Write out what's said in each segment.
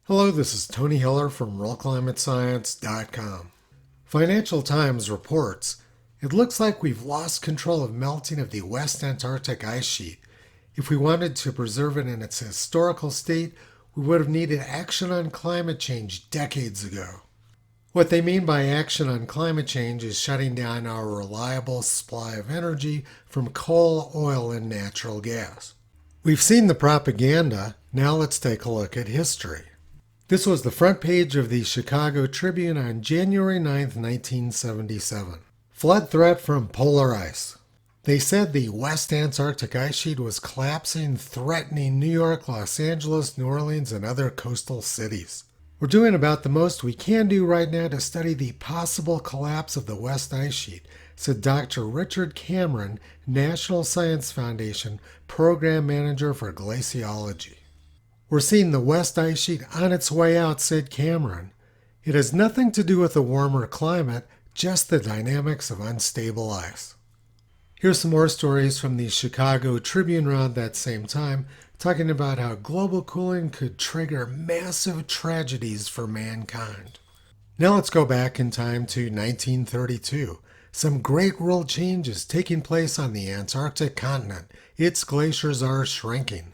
Hello, this is Tony Hiller from RealClimateScience.com. Financial Times reports, it looks like we've lost control of melting of the West Antarctic ice sheet. If we wanted to preserve it in its historical state, we would have needed action on climate change decades ago. What they mean by action on climate change is shutting down our reliable supply of energy from coal, oil, and natural gas. We've seen the propaganda, now let's take a look at history. This was the front page of the Chicago Tribune on January 9, 1977. Flood threat from polar ice. They said the West Antarctic ice sheet was collapsing, threatening New York, Los Angeles, New Orleans, and other coastal cities. We're doing about the most we can do right now to study the possible collapse of the West ice sheet, said Dr. Richard Cameron, National Science Foundation Program Manager for Glaciology. We're seeing the West ice sheet on its way out, said Cameron. It has nothing to do with a warmer climate, just the dynamics of unstable ice. Here's some more stories from the Chicago Tribune around that same time, talking about how global cooling could trigger massive tragedies for mankind. Now let's go back in time to 1932. Some great world changes taking place on the Antarctic continent. Its glaciers are shrinking.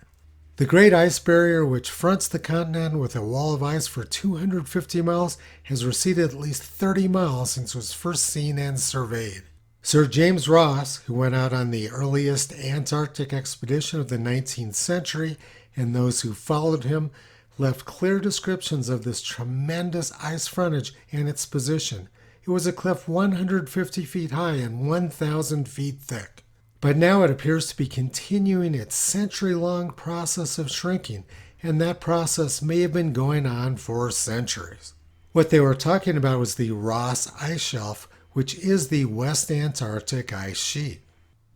The Great Ice Barrier, which fronts the continent with a wall of ice for 250 miles, has receded at least 30 miles since it was first seen and surveyed. Sir James Ross, who went out on the earliest Antarctic expedition of the 19th century, and those who followed him, left clear descriptions of this tremendous ice frontage and its position. It was a cliff 150 feet high and 1,000 feet thick. But now it appears to be continuing its century-long process of shrinking, and that process may have been going on for centuries. What they were talking about was the Ross Ice Shelf, which is the West Antarctic ice sheet.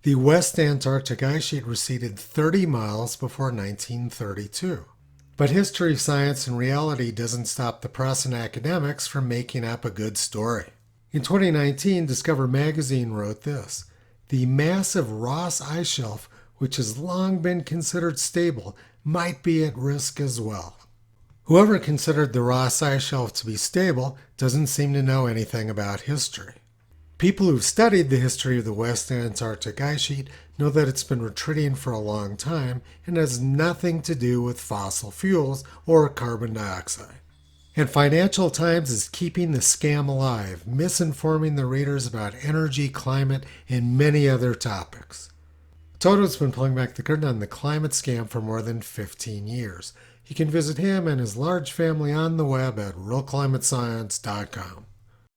The West Antarctic ice sheet receded 30 miles before 1932. But history, science, and reality doesn't stop the press and academics from making up a good story. In 2019, Discover magazine wrote this: the massive Ross Ice Shelf, which has long been considered stable, might be at risk as well. Whoever considered the Ross Ice Shelf to be stable doesn't seem to know anything about history. People who've studied the history of the West Antarctic ice sheet know that it's been retreating for a long time and has nothing to do with fossil fuels or carbon dioxide. And Financial Times is keeping the scam alive, misinforming the readers about energy, climate, and many other topics. Toto's been pulling back the curtain on the climate scam for more than 15 years. You can visit him and his large family on the web at realclimatescience.com.